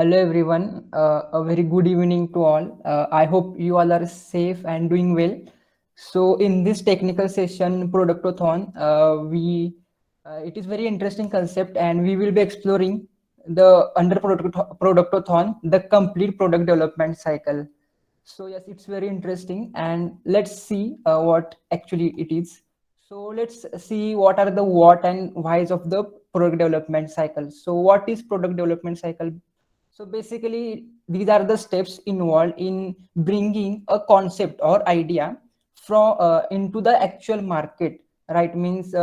Hello everyone, a very good evening to all. I hope you all are safe and doing well. So in this technical session, Productathon, it is very interesting concept, and we will be exploring the under Productathon, the complete product development cycle. So yes, it's very interesting, and let's see what actually it is. So let's see what are the what and whys of the product development cycle. So what is product development cycle? So basically, these are the steps involved in bringing a concept or idea from into the actual market. Right? Means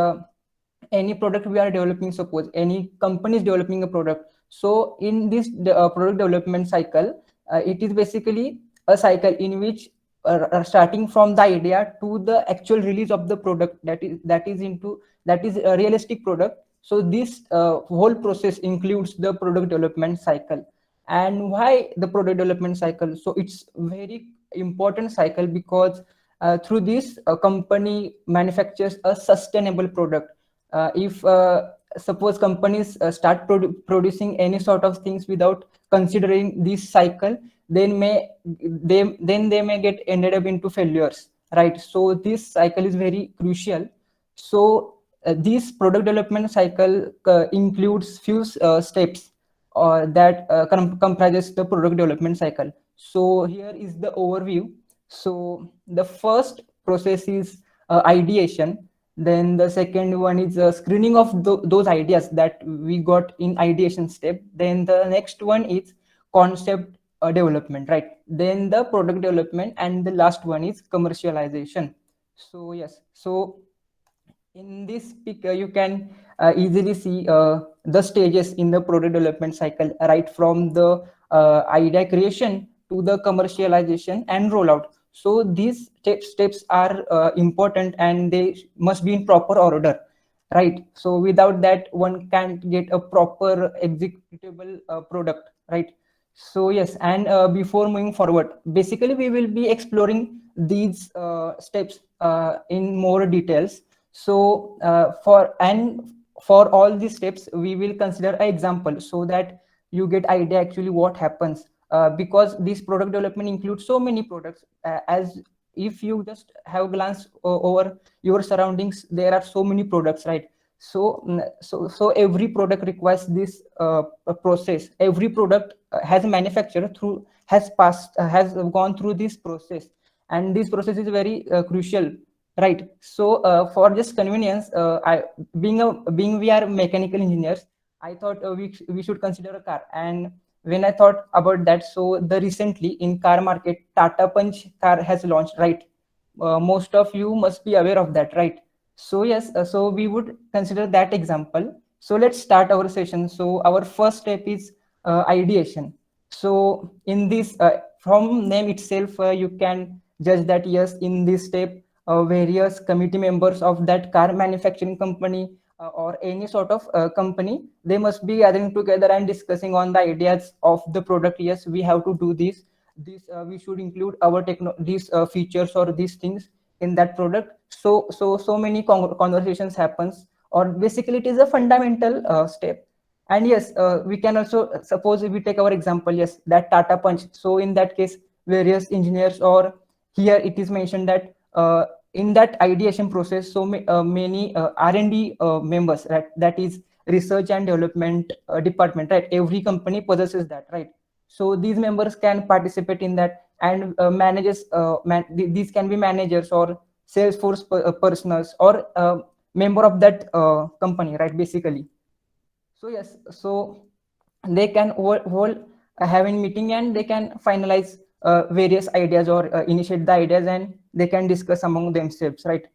any product we are developing. Suppose any company is developing a product. So in this product development cycle, it is basically a cycle in which starting from the idea to the actual release of the product that is a realistic product. So this whole process includes the product development cycle. And why the product development cycle? So it's very important cycle because through this a company manufactures a sustainable product. If suppose companies start producing any sort of things without considering this cycle, then they may get ended up into failures, right? So this cycle is very crucial. So this product development cycle includes few steps that comprises the product development cycle. So here is the overview. So the first process is ideation. Then the second one is screening of those ideas that we got in ideation step. Then the next one is concept development, right? Then the product development, and the last one is commercialization. So yes, so in this pic you can easily see the stages in the product development cycle, right from the idea creation to the commercialization and rollout. So these steps are important, and they must be in proper order, right? So without that, one can't get a proper executable product, right? So yes, and before moving forward, basically we will be exploring these steps in more details. So for all these steps, we will consider an example so that you get idea actually what happens. Because this product development includes so many products. As if you just have glance over your surroundings, there are so many products, right? So every product requires this process. Every product has manufactured through has gone through this process, and this process is very crucial, right? So for just convenience, I being we are mechanical engineers, I thought we should consider a car. And when I thought about that, so the recently in car market, Tata Punch car has launched, right? Most of you must be aware of that, right? So yes, so we would consider that example. So let's start our session. So our first step is ideation. So in this from name itself, you can judge that yes, in this step various committee members of that car manufacturing company or any sort of company, they must be gathering together and discussing on the ideas of the product. Yes, we have to do this we should include our these features or these things in that product. So many conversations happens, or basically it is a fundamental step. And yes, we can also suppose if we take our example, yes, that Tata Punch. So in that case, various engineers, or here it is mentioned that in that ideation process, so many R&D members, right? That is research and development department, right? Every company possesses that, right? So these members can participate in that, and these can be managers or Salesforce personals, or member of that company, right? Basically, so yes, so they can whole having meeting, and they can finalize various ideas, or initiate the ideas, and they can discuss among themselves, right?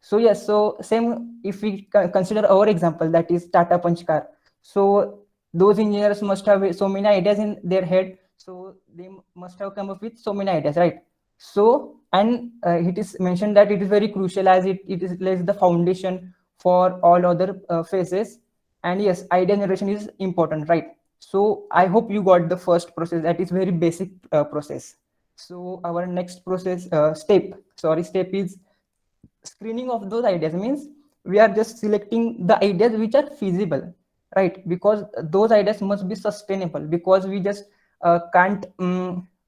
So yes, so same if we consider our example, that is Tata Punch car. So those engineers must have so many ideas in their head, so they must have come up with so many ideas, right? So, and it is mentioned that it is very crucial, as it is lays the foundation for all other phases. And yes, idea generation is important, right? So I hope you got the first process, that is very basic process. So our next process step is screening of those ideas. Means we are just selecting the ideas which are feasible. right? Because those ideas must be sustainable, because we just can't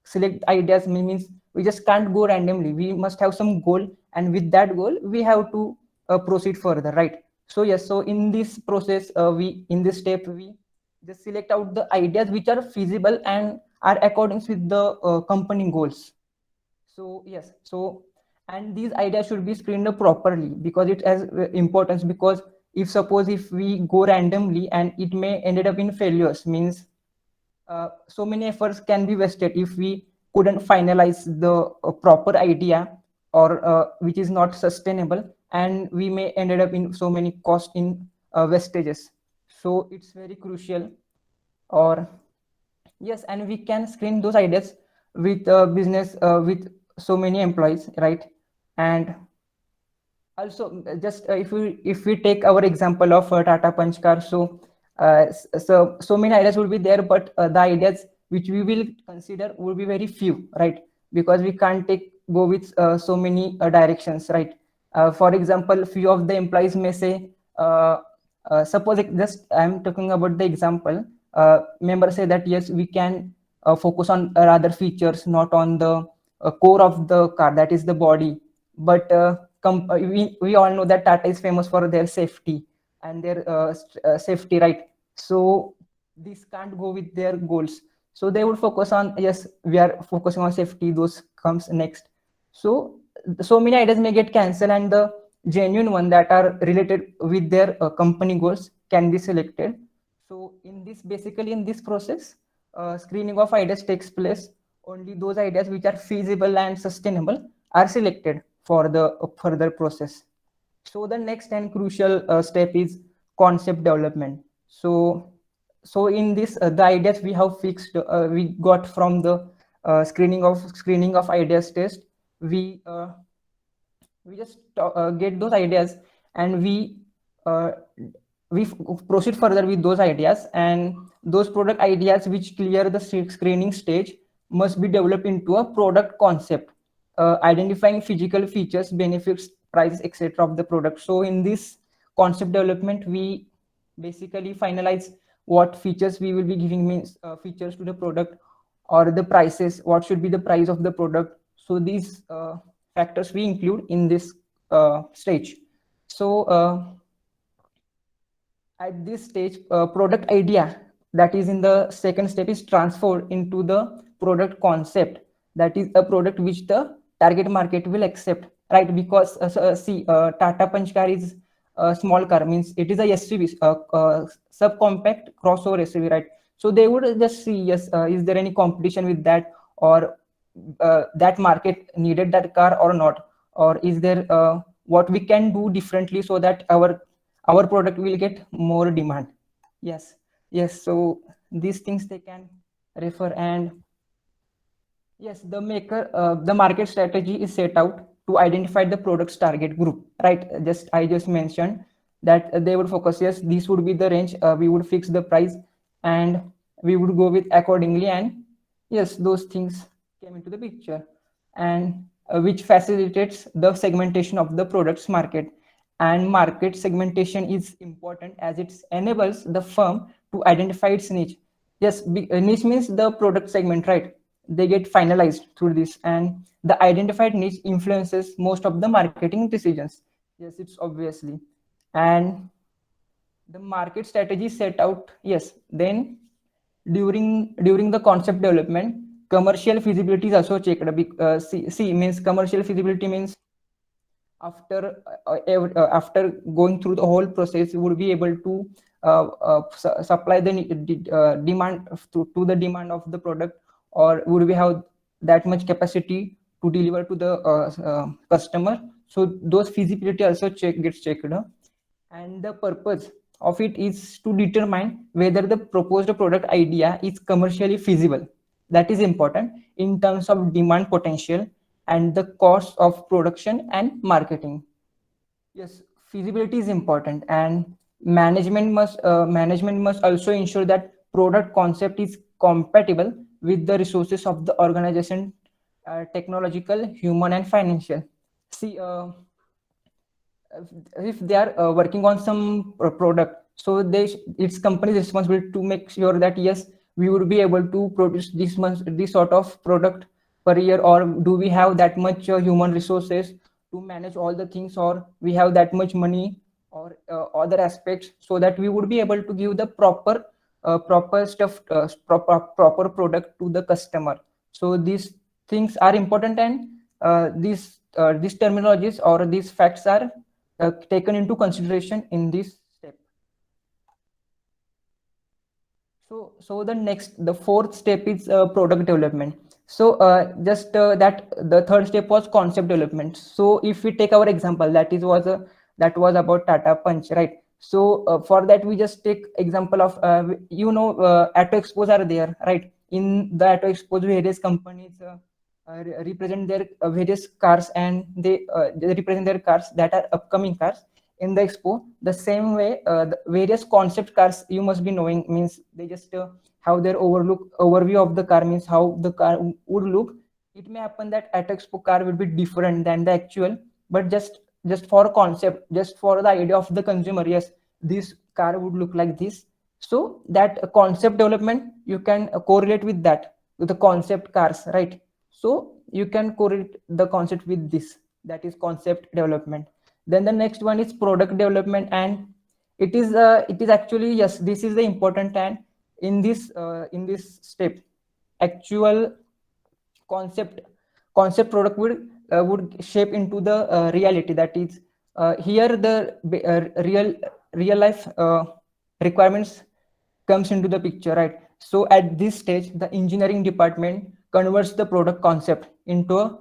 select ideas, means we just can't go randomly. We must have some goal, and with that goal we have to proceed further, right? So yes, so in this process, we in this step we just select out the ideas which are feasible and are according with the company goals. So yes, so and these ideas should be screened up properly, because it has importance. Because if suppose if we go randomly and it may ended up in failures, means so many efforts can be wasted if we couldn't finalize the proper idea, or which is not sustainable, and we may ended up in so many cost in wastages. So it's very crucial. Or yes, and we can screen those ideas with business with so many employees, right? And also just if we take our example of Tata Punch car, so so many ideas will be there, but the ideas which we will consider will be very few, right? Because we can't take go with so many directions, right? For example, few of the employees may say, suppose just I'm talking about the example, members say that yes, we can focus on other features, not on the core of the car, that is the body. But we all know that Tata is famous for their safety and their safety, right? So this can't go with their goals. So they would focus on, yes, we are focusing on safety, those comes next. So so many ideas may get cancelled, and the genuine one that are related with their company goals can be selected. So in this, basically in this process, screening of ideas takes place. Only those ideas which are feasible and sustainable are selected for the further process. So the next and crucial step is concept development. So in this, the ideas we have fixed, we got from the screening of ideas test. We just get those ideas, and uh, we proceed further with those ideas, and those product ideas which clear the screening stage must be developed into a product concept, identifying physical features, benefits, prices, etc. of the product. So in this concept development, we basically finalize what features we will be giving, means features to the product, or the prices, what should be the price of the product. So these factors we include in this stage. So at this stage, product idea, that is in the second step, is transferred into the product concept, that is a product which the target market will accept, right? Because see, Tata Punch car is a small car, means it is a SUV, subcompact crossover SUV, right? So they would just see, yes, is there any competition with that, or that market needed that car or not, or is there what we can do differently so that our product will get more demand. Yes, yes, so these things they can refer. And yes, the market strategy is set out to identify the product's target group, right? Just I just mentioned that they would focus, yes, this would be the range, we would fix the price, and we would go with accordingly. And yes, those things came into the picture, and which facilitates the segmentation of the products market. And market segmentation is important as it enables the firm to identify its niche. Yes, niche means the product segment, right? They get finalized through this, and the identified niche influences most of the marketing decisions. Yes, it's obviously. And the market strategy set out, yes, then during the concept development, commercial feasibility is also checked. See, means commercial feasibility means after going through the whole process, you would be able to supply the demand to the demand of the product, or would we have that much capacity to deliver to the customer. So those feasibility also gets checked. And the purpose of it is to determine whether the proposed product idea is commercially feasible. That is important in terms of demand potential and the cost of production and marketing. Yes, feasibility is important, and management must also ensure that product concept is compatible with the resources of the organization, technological, human, and financial. See, if they are working on some product, So it's company's responsibility to make sure that yes, we would be able to produce this sort of product per year, or do we have that much human resources to manage all the things, or we have that much money, or other aspects, so that we would be able to give the proper stuff, proper product to the customer. So these things are important, and these terminologies or these facts are taken into consideration in this step. So the fourth step is product development. So just that the third step was concept development. So if we take our example, that was about Tata Punch, right? So for that, we just take example of Auto Expos are there, right? In the Auto Expos, various companies represent their various cars, and they represent their cars that are upcoming cars in the expo. The same way, the various concept cars you must be knowing, means they just have their overview of the car, means how the car would look. It may happen that at expo car will be different than the actual, but just for concept, just for the idea of the consumer, yes, this car would look like this. So that concept development, you can correlate with that, with the concept cars, right? So you can correlate the concept with this, that is concept development. Then the next one is product development, and it is actually, yes, this is the important. And in this step, actual concept product would shape into the reality. That is here the real life requirements comes into the picture, right? So at this stage, the engineering department converts the product concept into a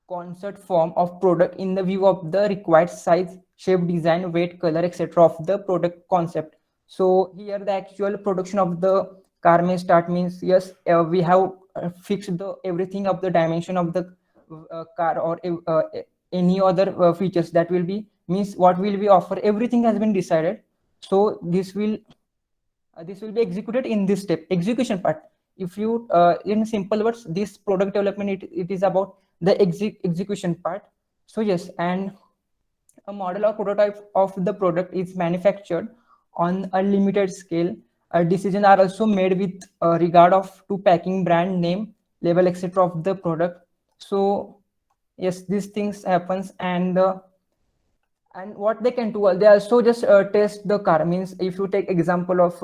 concept form of product in the view of the required size, shape, design, weight, color, etc. of the product concept. So here the actual production of the car may start, means yes, we have fixed the everything of the dimension of the car, or any other features that will be, means what will we offer, everything has been decided. So this will be executed in this step, execution part. If you in simple words, this product development, it is about the execution part. So yes, and a model or prototype of the product is manufactured on a limited scale. Decisions are also made with regard of to packing, brand name, label, etc. of the product. So yes, these things happens. And what they can do, they also just test the car, means if you take example of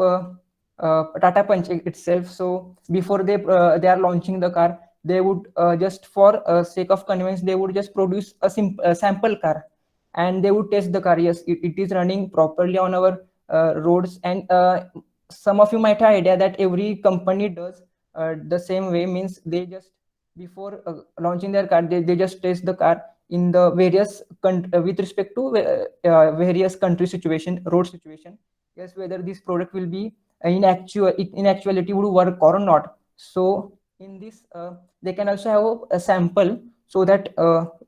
Tata Punch itself. So before they are launching the car, they would just for sake of convenience, they would just produce a sample car, and they would test the car. Yes, it is running properly on our roads. And some of you might have idea that every company does the same way, means they just before launching their car, they just test the car in the various with respect to various country situation, road situation. Yes, whether this product will be in actuality would work or not. So in this they can also have a sample, so that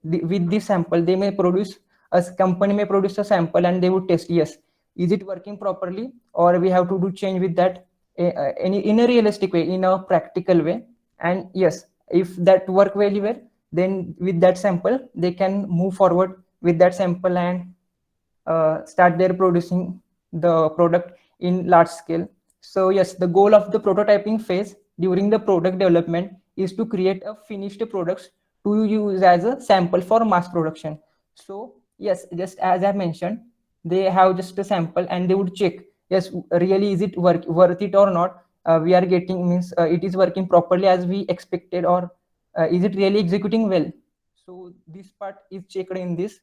with this sample they may produce, a company may produce a sample, and they would test, yes, is it working properly, or we have to do change with that in a realistic way, in a practical way. And yes, if that work very well, then with that sample they can move forward with that sample, and start their producing the product in large scale. So yes, the goal of the prototyping phase during the product development is to create a finished products to use as a sample for mass production. So yes, just as I mentioned, they have just a sample, and they would check, yes, really is it worth it or not. We are getting, means it is working properly as we expected, or is it really executing well. So this part is checked in this,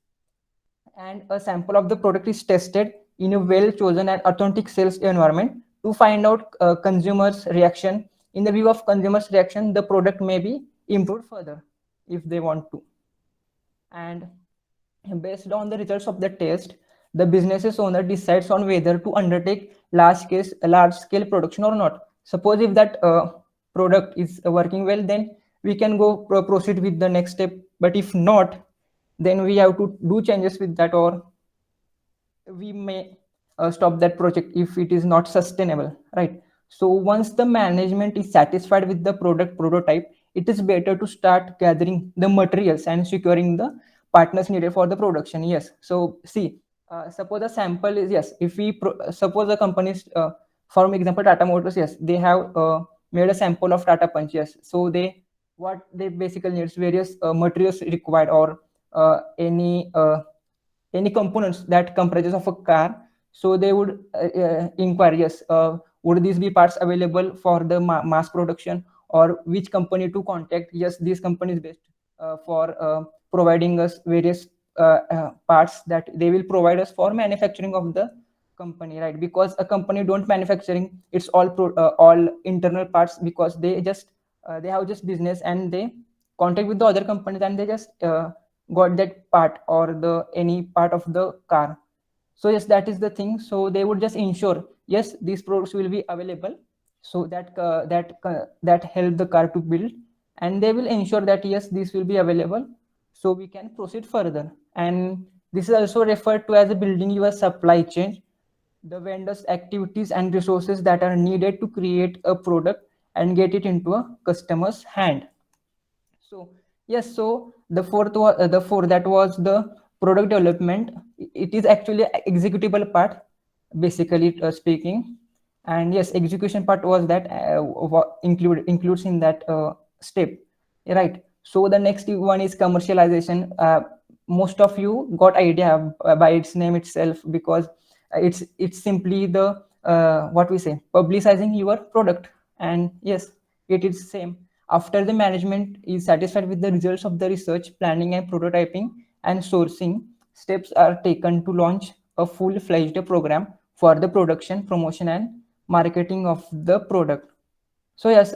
and a sample of the product is tested in a well chosen and authentic sales environment to find out consumers reaction. In the view of consumers reaction, the product may be improved further if they want to. And based on the results of the test, the business's owner decides on whether to undertake large scale production or not. Suppose if that product is working well, then we can go proceed with the next step. But if not, then we have to do changes with that, or we may stop that project if it is not sustainable, right? So once the management is satisfied with the product prototype, it is better to start gathering the materials and securing the partners needed for the production. Yes, so see, suppose a sample is, yes, if we suppose a company is, for example, Tata Motors, yes, they have made a sample of Tata Punch, yes. So they, what they basically needs various materials required, or any components that comprises of a car. So they would inquire, yes, would these be parts available for the mass production, or which company to contact? Yes, this company is best for providing us various parts that they will provide us for manufacturing of the company, right? Because a company don't manufacturing, it's all internal parts, because they just they have just business, and they contact with the other companies, and they just got that part or the any part of the car. So yes, that is the thing. So they would just ensure, yes, these products will be available, so that help the car to build, and they will ensure that yes, this will be available, so we can proceed further. And this is also referred to as a building your supply chain, the vendors activities and resources that are needed to create a product and get it into a customer's hand. So yes, so the four, that was the product development. It is actually a executable part, basically speaking. And yes, execution part was that includes in that step, right? So the next one is commercialization. Most of you got idea by its name itself, because it's simply the what we say, publicizing your product. And yes, it is same. After the management is satisfied with the results of the research, planning and prototyping and sourcing, steps are taken to launch a full-fledged program for the production, promotion and marketing of the product. So yes,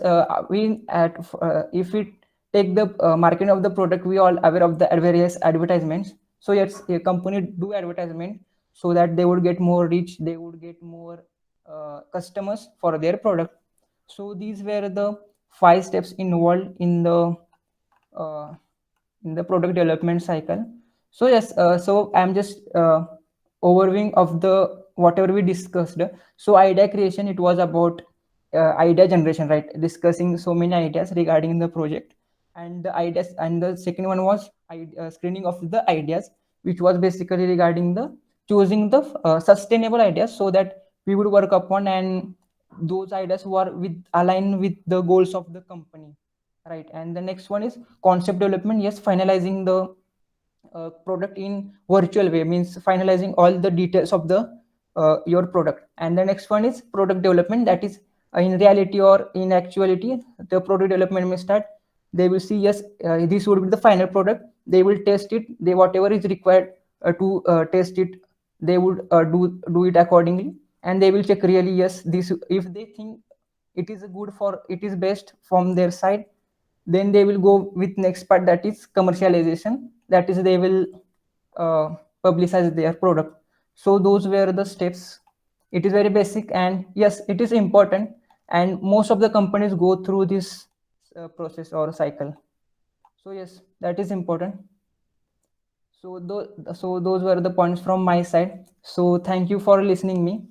if we take the marketing of the product, we all aware of the various advertisements. So yes, a company do advertisement so that they would get more reach, they would get more customers for their product. So these were the 5 steps involved uh, in the product development cycle. So yes, so I'm just overviewing of the whatever we discussed. So idea creation, it was about idea generation, right? Discussing so many ideas regarding the project, and the ideas. And the second one was screening of the ideas, which was basically regarding the choosing the sustainable ideas, so that we would work upon, and those ideas who are with align with the goals of the company, right? And the next one is concept development. Yes, finalizing the product in virtual way, means finalizing all the details of the your product. And the next one is product development, that is in reality or in actuality, the product development may start. They will see, yes, this would be the final product, they will test it, they whatever is required to test it, they would do it accordingly. And they will check really, yes, this, if they think it is good for, it is best from their side, then they will go with next part, that is commercialization, that is they will publicize their product. So those were the steps. It is very basic, and yes, it is important, and most of the companies go through this process or cycle. So yes, that is important. So those were the points from my side. So thank you for listening me.